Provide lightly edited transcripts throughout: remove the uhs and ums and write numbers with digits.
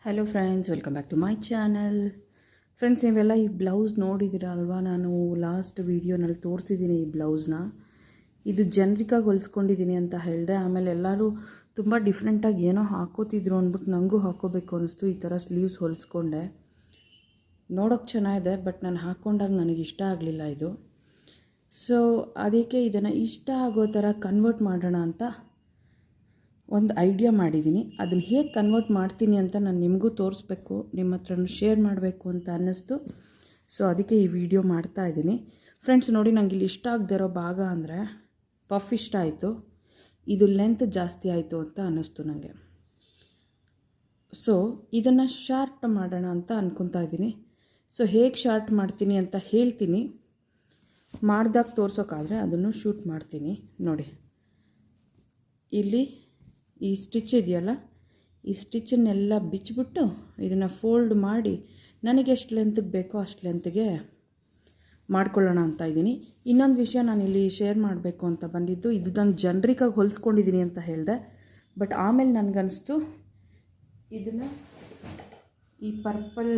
Hello friends, welcome back to my channel. Friends, ನೀವೆಲ್ಲ ಈ blouse ನೋಡಿದ್ದೀರ ಅಲ್ವಾ? ನಾನು ಲಾಸ್ಟ್ ವೀಡಿಯೋನಲ್ಲಿ ತೋರಿಸಿದ್ದೀನಿ ಈ ಬ್ಲೌಸ್ನ. ಇದು ಜನರಿಕಾಗಿ ಹೊಲಿಸ್ಕೊಂಡಿದ್ದೀನಿ ಅಂತ ಹೇಳಿದೆ. ಆಮೇಲೆ ಎಲ್ಲರೂ ತುಂಬ ಡಿಫ್ರೆಂಟಾಗಿ ಏನೋ ಹಾಕೋತಿದ್ರು ಅಂದ್ಬಿಟ್ಟು ನನಗೂ ಹಾಕೋಬೇಕು ಅನ್ನಿಸ್ತು. ಈ ಥರ ಸ್ಲೀವ್ಸ್ ಹೊಲಿಸ್ಕೊಂಡೆ. ನೋಡೋಕ್ಕೆ ಚೆನ್ನಾಗಿದೆ, ಬಟ್ ನಾನು ಹಾಕ್ಕೊಂಡಾಗ ನನಗೆ ಇಷ್ಟ ಆಗಲಿಲ್ಲ ಇದು. ಸೊ ಅದಕ್ಕೆ ಇದನ್ನು ಇಷ್ಟ ಆಗೋ ಥರ ಕನ್ವರ್ಟ್ ಮಾಡೋಣ ಅಂತ ಒಂದು ಐಡಿಯಾ ಮಾಡಿದ್ದೀನಿ. ಅದನ್ನು ಹೇಗೆ ಕನ್ವರ್ಟ್ ಮಾಡ್ತೀನಿ ಅಂತ ನಾನು ನಿಮಗೂ ತೋರಿಸ್ಬೇಕು, ನಿಮ್ಮ ಹತ್ರನೂ ಶೇರ್ ಮಾಡಬೇಕು ಅಂತ ಅನ್ನಿಸ್ತು. ಸೊ ಅದಕ್ಕೆ ಈ ವಿಡಿಯೋ ಮಾಡ್ತಾಯಿದ್ದೀನಿ. ಫ್ರೆಂಡ್ಸ್ ನೋಡಿ, ನನಗೆ ಇಲ್ಲಿ ಇಷ್ಟ ಆಗದೆ ಇರೋ ಭಾಗ ಅಂದರೆ ಪಫ್ ಇಷ್ಟ ಆಯಿತು, ಇದು ಲೆಂತ್ ಜಾಸ್ತಿ ಆಯಿತು ಅಂತ ಅನ್ನಿಸ್ತು ನನಗೆ. ಸೊ ಇದನ್ನು ಶಾರ್ಟ್ ಮಾಡೋಣ ಅಂತ ಅಂದ್ಕೊತಾ ಇದ್ದೀನಿ. ಸೊ ಹೇಗೆ ಶಾರ್ಟ್ ಮಾಡ್ತೀನಿ ಅಂತ ಹೇಳ್ತೀನಿ. ಮಾಡಿದಾಗ ತೋರ್ಸೋಕ್ಕಾದರೆ ಅದನ್ನು ಶೂಟ್ ಮಾಡ್ತೀನಿ. ನೋಡಿ, ಇಲ್ಲಿ ಈ ಸ್ಟಿಚ್ ಇದೆಯಲ್ಲ, ಈ ಸ್ಟಿಚ್ಚನ್ನೆಲ್ಲ ಬಿಚ್ಚಿಬಿಟ್ಟು ಇದನ್ನು ಫೋಲ್ಡ್ ಮಾಡಿ ನನಗೆ ಎಷ್ಟು ಲೆಂತ್ಗೆ ಬೇಕೋ ಅಷ್ಟು ಲೆಂತ್ಗೆ ಮಾಡ್ಕೊಳ್ಳೋಣ ಅಂತ ಇದ್ದೀನಿ. ಇನ್ನೊಂದು ವಿಷಯ ನಾನು ಇಲ್ಲಿ ಶೇರ್ ಮಾಡಬೇಕು ಅಂತ ಬಂದಿದ್ದು, ಇದು ನಾನು ಜನರಿಕಾಗಿ ಹೊಲಿಸ್ಕೊಂಡಿದ್ದೀನಿ ಅಂತ ಹೇಳಿದೆ. ಬಟ್ ಆಮೇಲೆ ನನಗನ್ನಿಸ್ತು ಇದನ್ನು ಈ ಪರ್ಪಲ್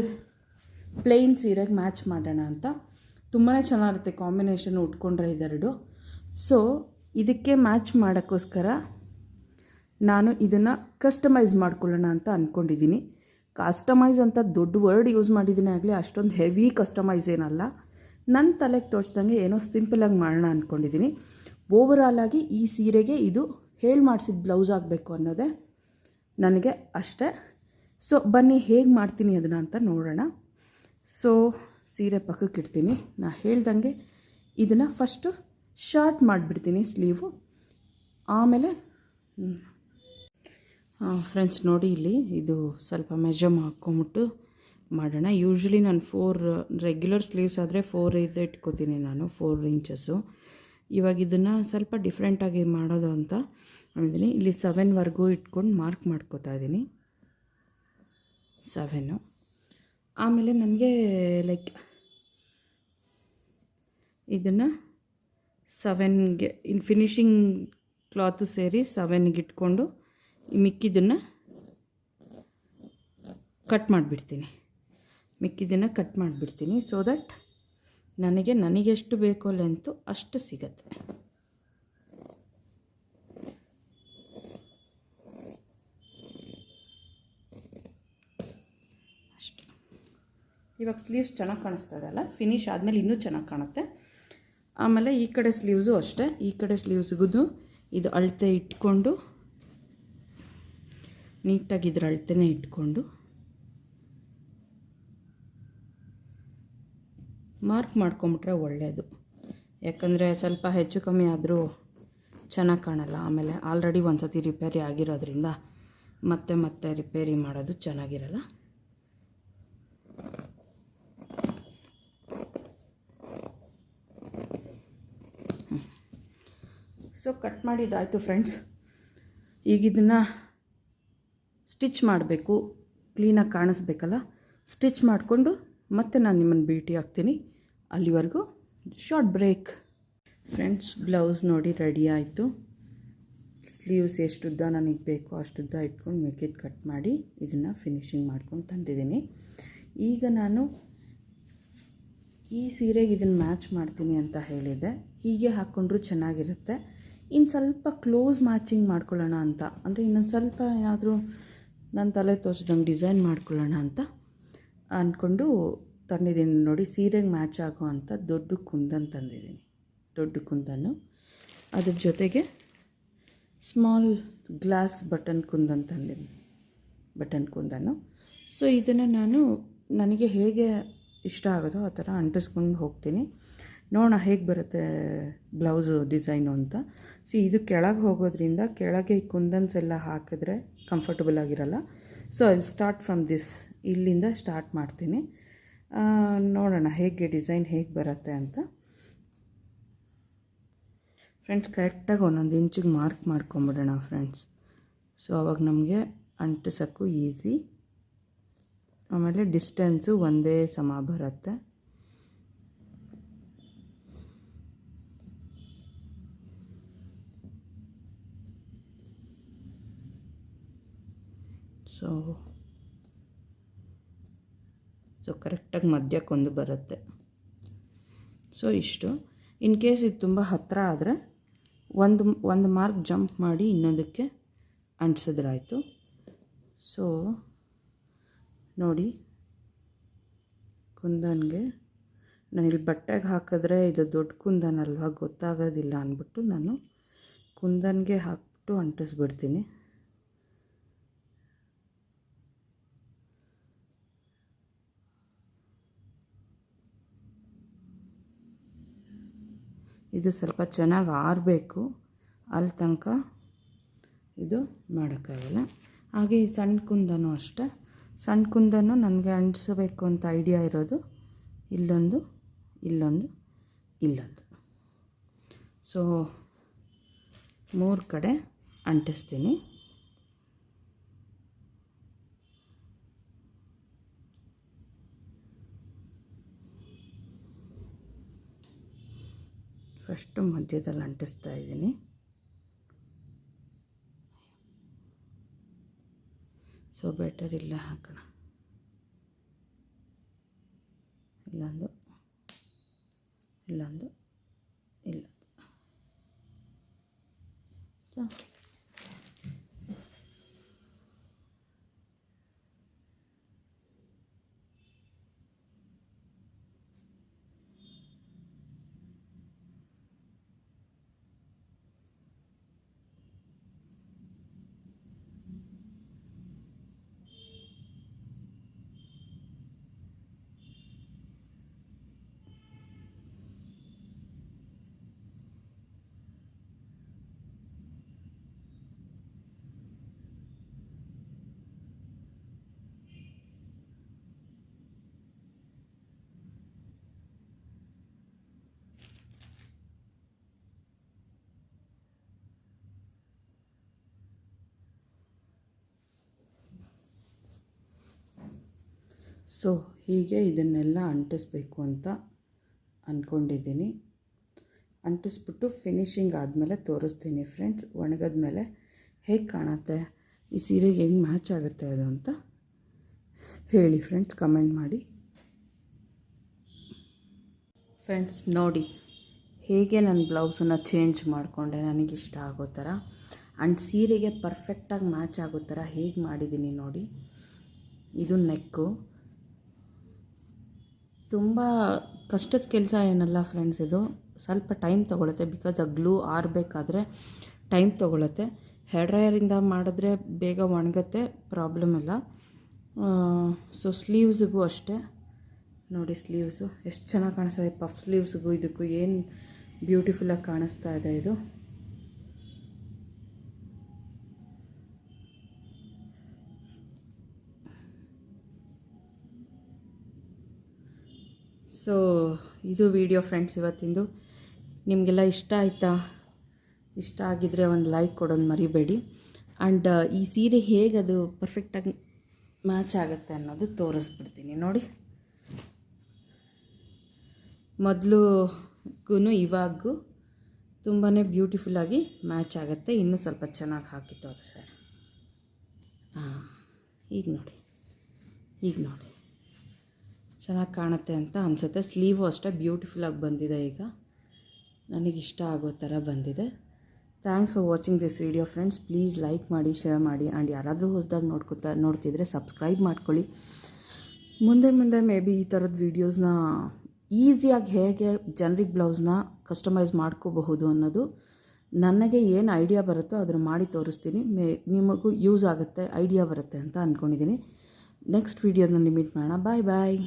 ಪ್ಲೇನ್ ಸೀರೆಗೆ ಮ್ಯಾಚ್ ಮಾಡೋಣ ಅಂತ. ತುಂಬಾ ಚೆನ್ನಾಗಿರುತ್ತೆ ಕಾಂಬಿನೇಷನ್ ಉಟ್ಕೊಂಡ್ರೆ ಇದೆರಡು. ಸೊ ಇದಕ್ಕೆ ಮ್ಯಾಚ್ ಮಾಡೋಕ್ಕೋಸ್ಕರ ನಾನು ಇದನ್ನು ಕಸ್ಟಮೈಸ್ ಮಾಡ್ಕೊಳ್ಳೋಣ ಅಂತ ಅಂದ್ಕೊಂಡಿದ್ದೀನಿ. ಕಸ್ಟಮೈಸ್ ಅಂತ ದೊಡ್ಡ ವರ್ಡ್ ಯೂಸ್ ಮಾಡಿದ್ದೀನಿ ಆಗಲಿ, ಅಷ್ಟೊಂದು ಹೆವಿ ಕಸ್ಟಮೈಸ್ ಏನಲ್ಲ. ನನ್ನ ತಲೆಗೆ ತೋಚ್ದಂಗೆ ಏನೋ ಸಿಂಪಲಾಗಿ ಮಾಡೋಣ ಅಂದ್ಕೊಂಡಿದ್ದೀನಿ. ಓವರಾಲಾಗಿ ಈ ಸೀರೆಗೆ ಇದು ಹೇಳಿ ಮಾಡಿಸಿದ ಬ್ಲೌಸ್ ಆಗಬೇಕು ಅನ್ನೋದೇ ನನಗೆ ಅಷ್ಟೇ. ಸೊ ಬನ್ನಿ ಹೇಗೆ ಮಾಡ್ತೀನಿ ಅದನ್ನು ಅಂತ ನೋಡೋಣ. ಸೊ ಸೀರೆ ಪಕ್ಕಕ್ಕೆ ಇಡ್ತೀನಿ. ನಾನು ಹೇಳ್ದಂಗೆ ಇದನ್ನು ಫಸ್ಟು ಶಾರ್ಟ್ ಮಾಡಿಬಿಡ್ತೀನಿ ಸ್ಲೀವು. ಆಮೇಲೆ ಫ್ರೆಂಡ್ಸ್ ನೋಡಿ, ಇಲ್ಲಿ ಇದು ಸ್ವಲ್ಪ ಮೆಜರ್ ಹಾಕ್ಕೊಂಬಿಟ್ಟು ಮಾಡೋಣ. ಯೂಶ್ವಲಿ ನಾನು 4 ರೆಗ್ಯುಲರ್ ಸ್ಲೀವ್ಸ್ ಆದರೆ 4 ಇದು ಇಟ್ಕೋತೀನಿ ನಾನು, 4 ಇಂಚಸ್ಸು. ಇವಾಗ ಇದನ್ನು ಸ್ವಲ್ಪ ಡಿಫ್ರೆಂಟಾಗಿ ಮಾಡೋದು ಅಂತ ಅಂದಿದ್ದೀನಿ. ಇಲ್ಲಿ 7ವರೆಗೂ ಇಟ್ಕೊಂಡು ಮಾರ್ಕ್ ಮಾಡ್ಕೋತಾ ಇದ್ದೀನಿ, 7. ಆಮೇಲೆ ನನಗೆ ಲೈಕ್ ಇದನ್ನು 7ಗೆ ಇನ್ನು ಫಿನಿಷಿಂಗ್ ಕ್ಲಾತು ಸೇರಿ 7ಗೆ ಇಟ್ಕೊಂಡು ಮಿಕ್ಕಿದ್ದನ್ನು ಕಟ್ ಮಾಡಿಬಿಡ್ತೀನಿ. ಸೊ ದಟ್ ನನಗೆಷ್ಟು ಬೇಕೋ ಲೆಂತು ಅಷ್ಟು ಸಿಗತ್ತೆ. ಅಷ್ಟು. ಇವಾಗ ಸ್ಲೀವ್ಸ್ ಚೆನ್ನಾಗಿ ಕಾಣಿಸ್ತದಲ್ಲ, ಫಿನಿಶ್ ಆದಮೇಲೆ ಇನ್ನೂ ಚೆನ್ನಾಗಿ ಕಾಣುತ್ತೆ. ಆಮೇಲೆ ಈ ಕಡೆ ಸ್ಲೀವ್ಸು ಅಷ್ಟೇ. ಈ ಕಡೆ ಸ್ಲೀವ್ಸ್ಗೂ ಇದು ಅಳತೆ ಇಟ್ಕೊಂಡು ನೀಟಾಗಿ ಇದ್ರ ಅಳತೆನೇ ಇಟ್ಕೊಂಡು ಮಾರ್ಕ್ ಮಾಡ್ಕೊಂಬಿಟ್ರೆ ಒಳ್ಳೆಯದು. ಯಾಕಂದರೆ ಸ್ವಲ್ಪ ಹೆಚ್ಚು ಕಮ್ಮಿ ಆದರೂ ಚೆನ್ನಾಗಿ ಕಾಣಲ್ಲ. ಆಮೇಲೆ ಆಲ್ರೆಡಿ ಒಂದು ಸತಿ ರಿಪೇರಿ ಆಗಿರೋದ್ರಿಂದ ಮತ್ತೆ ರಿಪೇರಿ ಮಾಡೋದು ಚೆನ್ನಾಗಿರಲ್ಲ. ಸೊ ಕಟ್ ಮಾಡಿದ್ದಾಯಿತು ಫ್ರೆಂಡ್ಸ್. ಈಗ ಇದನ್ನು ಸ್ಟಿಚ್ ಮಾಡಬೇಕು, ಕ್ಲೀನಾಗಿ ಕಾಣಿಸ್ಬೇಕಲ್ಲ. ಸ್ಟಿಚ್ ಮಾಡಿಕೊಂಡು ಮತ್ತೆ ನಾನು ನಿಮ್ಮನ್ನು ಭೇಟಿ ಆಗ್ತೀನಿ. ಅಲ್ಲಿವರೆಗೂ ಶಾರ್ಟ್ ಬ್ರೇಕ್. ಫ್ರೆಂಡ್ಸ್, ಬ್ಲೌಸ್ ನೋಡಿ ರೆಡಿ ಆಯಿತು. ಸ್ಲೀವ್ಸ್ ಎಷ್ಟು ಉದ್ದ ನನಗೆ ಬೇಕೋ ಅಷ್ಟು ಉದ್ದ ಇಟ್ಕೊಂಡು ಮಿಕ್ಕಿದ್ದು ಕಟ್ ಮಾಡಿ ಇದನ್ನು ಫಿನಿಶಿಂಗ್ ಮಾಡ್ಕೊಂಡು ತಂದಿದ್ದೀನಿ. ಈಗ ನಾನು ಈ ಸೀರೆಗೆ ಇದನ್ನು ಮ್ಯಾಚ್ ಮಾಡ್ತೀನಿ ಅಂತ ಹೇಳಿದ್ದೆ. ಹೀಗೆ ಹಾಕ್ಕೊಂಡ್ರೂ ಚೆನ್ನಾಗಿರುತ್ತೆ. ಇನ್ನು ಸ್ವಲ್ಪ ಕ್ಲೋಸ್ ಮ್ಯಾಚಿಂಗ್ ಮಾಡ್ಕೊಳ್ಳೋಣ ಅಂತ, ಅಂದರೆ ಇನ್ನೊಂದು ಸ್ವಲ್ಪ ಏನಾದರೂ ನನ್ನ ತಲೆ ತೋರಿಸ್ದಂಗೆ ಡಿಸೈನ್ ಮಾಡ್ಕೊಳ್ಳೋಣ ಅಂತ ಅಂದ್ಕೊಂಡು ತಂದಿದ್ದೀನಿ. ನೋಡಿ, ಸೀರೆಗೆ ಮ್ಯಾಚ್ ಆಗೋ ಅಂತ ದೊಡ್ಡ ಕುಂದನ್ ತಂದಿದ್ದೀನಿ. ದೊಡ್ಡ ಕುಂದನ್ನು, ಅದ್ರ ಜೊತೆಗೆ ಸ್ಮಾಲ್ ಗ್ಲಾಸ್ ಬಟನ್ ಕುಂದನ್ನು. ಸೊ ಇದನ್ನು ನಾನು ನನಗೆ ಹೇಗೆ ಇಷ್ಟ ಆಗೋದೋ ಆ ಥರ ಅಂಟಿಸ್ಕೊಂಡು ಹೋಗ್ತೀನಿ. ನೋಡೋಣ ಹೇಗೆ ಬರುತ್ತೆ ಬ್ಲೌಸು ಡಿಸೈನು ಅಂತ. ಇದು ಕೆಳಗೆ ಹೋಗೋದ್ರಿಂದ ಕೆಳಗೆ ಈ ಕುಂದನ್ಸ್ ಎಲ್ಲ ಹಾಕಿದ್ರೆ ಕಂಫರ್ಟಬಲ್ ಆಗಿರಲ್ಲ. So I start from this, ಇಲ್ಲಿಂದ ಸ್ಟಾರ್ಟ್ ಮಾಡ್ತೀನಿ. ನೋಡೋಣ ಹೇಗೆ ಡಿಸೈನ್ ಹೇಗೆ ಬರುತ್ತೆ ಅಂತ. ಫ್ರೆಂಡ್ಸ್, ಕರೆಕ್ಟಾಗಿ 1 ಇಂಚಿಗೆ ಮಾರ್ಕ್ ಮಾಡ್ಕೊಂಬಿಡೋಣ ಫ್ರೆಂಡ್ಸ್. ಸೊ ಅವಾಗ ನಮಗೆ ಅಂಟಿಸೋಕ್ಕೂ ಈಸಿ. ಆಮೇಲೆ ಡಿಸ್ಟೆನ್ಸು ಒಂದೇ ಸಮ ಬರುತ್ತೆ. ಸೊ ಸೊ ಕರೆಕ್ಟಾಗಿ ಮಧ್ಯಕ್ಕೊಂದು ಬರುತ್ತೆ. ಸೊ ಇಷ್ಟು. ಇನ್ ಕೇಸ್ ಇದು ತುಂಬ ಹತ್ತಿರ ಆದರೆ ಒಂದು ಮಾರ್ಕ್ ಜಂಪ್ ಮಾಡಿ ಇನ್ನೊಂದಕ್ಕೆ ಅಂಟಿಸಿದ್ರಾಯ್ತು. ಸೊ ನೋಡಿ, ಕುಂದನ್ಗೆ ನಾನಿಲ್ಲಿ ಬಟ್ಟೆಗೆ ಹಾಕಿದ್ರೆ ಇದು ದೊಡ್ಡ ಕುಂದನ್ ಅಲ್ವಾ, ಗೊತ್ತಾಗೋದಿಲ್ಲ ಅಂದ್ಬಿಟ್ಟು ನಾನು ಕುಂದನ್ಗೆ ಹಾಕ್ಬಿಟ್ಟು ಅಂಟಿಸ್ಬಿಡ್ತೀನಿ. ಇದು ಸ್ವಲ್ಪ ಚೆನ್ನಾಗಿ ಆರಬೇಕು, ಅಲ್ಲಿ ತನಕ ಇದು ಮಾಡೋಕ್ಕಾಗಲ್ಲ. ಹಾಗೆ ಈ ಸಣ್ಣ ಕುಂದನೂ ಅಷ್ಟೇ. ಸಣ್ಣ ಕುಂದನು ನನಗೆ ಅಂಟಿಸಬೇಕು ಅಂತ ಐಡಿಯಾ ಇರೋದು ಇಲ್ಲೊಂದು, ಇಲ್ಲೊಂದು, ಇಲ್ಲೊಂದು. ಸೊ 3 ಕಡೆ ಅಂಟಿಸ್ತೀನಿ. ಫಸ್ಟು ಮಧ್ಯದಲ್ಲಿ ಅಂಟಿಸ್ತಾ ಇದ್ದೀನಿ. ಸೊ ಬೆಟರ್ ಇಲ್ಲ ಹಾಕೋಣ. ಇಲ್ಲೊಂದು, ಇಲ್ಲೊಂದು, ಇಲ್ಲೊಂದು. ಸೊ ಸೊ ಹೀಗೆ ಇದನ್ನೆಲ್ಲ ಅಂಟಿಸ್ಬೇಕು ಅಂತ ಅಂದ್ಕೊಂಡಿದ್ದೀನಿ. ಅಂಟಿಸ್ಬಿಟ್ಟು ಫಿನಿಶಿಂಗ್ ಆದಮೇಲೆ ತೋರಿಸ್ತೀನಿ ಫ್ರೆಂಡ್ಸ್. ಒಣಗಿದ ಮೇಲೆ ಹೇಗೆ ಕಾಣುತ್ತೆ, ಈ ಸೀರೆಗೆ ಹೆಂಗೆ ಮ್ಯಾಚ್ ಆಗುತ್ತೆ ಅದು ಅಂತ ಹೇಳಿ ಫ್ರೆಂಡ್ಸ್, ಕಮೆಂಟ್ ಮಾಡಿ. ಫ್ರೆಂಡ್ಸ್ ನೋಡಿ ಹೇಗೆ ನಾನು ಬ್ಲೌಸನ್ನು ಚೇಂಜ್ ಮಾಡಿಕೊಂಡೆ ನನಗಿಷ್ಟ ಆಗೋ ಥರ, ಆ್ಯಂಡ್ ಸೀರೆಗೆ ಪರ್ಫೆಕ್ಟಾಗಿ ಮ್ಯಾಚ್ ಆಗೋ ಥರ ಹೇಗೆ ಮಾಡಿದ್ದೀನಿ ನೋಡಿ. ಇದು ನೆಕ್ಕು. ತುಂಬ ಕಷ್ಟದ ಕೆಲಸ ಏನಲ್ಲ ಫ್ರೆಂಡ್ಸ್, ಇದು ಸ್ವಲ್ಪ ಟೈಮ್ ತೊಗೊಳುತ್ತೆ. ಬಿಕಾಸ್ ಆ ಗ್ಲೂ ಆರಬೇಕಾದ್ರೆ ಟೈಮ್ ತೊಗೊಳುತ್ತೆ. ಹೇರ್ ಡ್ರೈಯರಿಂದ ಮಾಡಿದ್ರೆ ಬೇಗ ಒಣಗುತ್ತೆ, ಪ್ರಾಬ್ಲಮ್ ಇಲ್ಲ. ಸೊ ಸ್ಲೀವ್ಸಿಗೂ ಅಷ್ಟೇ ನೋಡಿ, ಸ್ಲೀವ್ಸು ಎಷ್ಟು ಚೆನ್ನಾಗಿ ಕಾಣಿಸ್ತಾ ಇದೆ. ಪಫ್ ಸ್ಲೀವ್ಸ್ಗೂ ಇದಕ್ಕೂ ಏನು ಬ್ಯೂಟಿಫುಲ್ಲಾಗಿ ಕಾಣಿಸ್ತಾ ಇದೆ ಇದು. ಸೊ ಇದು ವಿಡಿಯೋ ಫ್ರೆಂಡ್ಸ್ ಇವತ್ತಿಂದು. ನಿಮಗೆಲ್ಲ ಇಷ್ಟ ಆಯಿತಾ? ಇಷ್ಟ ಆಗಿದ್ದರೆ ಒಂದು ಲೈಕ್ ಕೊಡೋದು ಮರಿಬೇಡಿ. ಆ್ಯಂಡ್ ಈ ಸೀರೆ ಹೇಗೆ ಅದು ಪರ್ಫೆಕ್ಟಾಗಿ ಮ್ಯಾಚ್ ಆಗುತ್ತೆ ಅನ್ನೋದು ತೋರಿಸ್ಬಿಡ್ತೀನಿ ನೋಡಿ. ಮೊದಲುಗೂ ಇವಾಗೂ ತುಂಬಾ ಬ್ಯೂಟಿಫುಲ್ಲಾಗಿ ಮ್ಯಾಚ್ ಆಗುತ್ತೆ. ಇನ್ನೂ ಸ್ವಲ್ಪ ಚೆನ್ನಾಗಿ ಹಾಕಿ ತೋರಿಸೋಣ. ಈಗ ನೋಡಿ, ಈಗ ನೋಡಿ ಚೆನ್ನಾಗಿ ಕಾಣುತ್ತೆ ಅಂತ ಅನಿಸುತ್ತೆ. ಸ್ಲೀವು ಅಷ್ಟೇ ಬ್ಯೂಟಿಫುಲ್ಲಾಗಿ ಬಂದಿದೆ. ಈಗ ನನಗಿಷ್ಟ ಆಗೋ ಥರ ಬಂದಿದೆ. Thanks for watching this video friends. Please like ಮಾಡಿ, ಶೇರ್ ಮಾಡಿ, ಆ್ಯಂಡ್ ಯಾರಾದರೂ ಹೊಸದಾಗಿ ನೋಡ್ತಿದ್ರೆ ಸಬ್ಸ್ಕ್ರೈಬ್ ಮಾಡ್ಕೊಳ್ಳಿ. ಮುಂದೆ ಮೇ ಬಿ ಈ ಥರದ ವೀಡಿಯೋಸ್ನ ಈಸಿಯಾಗಿ ಹೇಗೆ ಜನರಿಕ್ ಬ್ಲೌಸ್ನ ಕಸ್ಟಮೈಸ್ ಮಾಡ್ಕೋಬಹುದು ಅನ್ನೋದು ನನಗೆ ಏನು ಐಡಿಯಾ ಬರುತ್ತೋ ಅದನ್ನು ಮಾಡಿ ತೋರಿಸ್ತೀನಿ. ನಿಮಗೂ ಯೂಸ್ ಆಗುತ್ತೆ, ಐಡಿಯಾ ಬರುತ್ತೆ ಅಂತ ಅಂದ್ಕೊಂಡಿದ್ದೀನಿ. ನೆಕ್ಸ್ಟ್ ವೀಡಿಯೋದಲ್ಲಿ ಮೀಟ್ ಮಾಡೋಣ. ಬಾಯ್ ಬಾಯ್.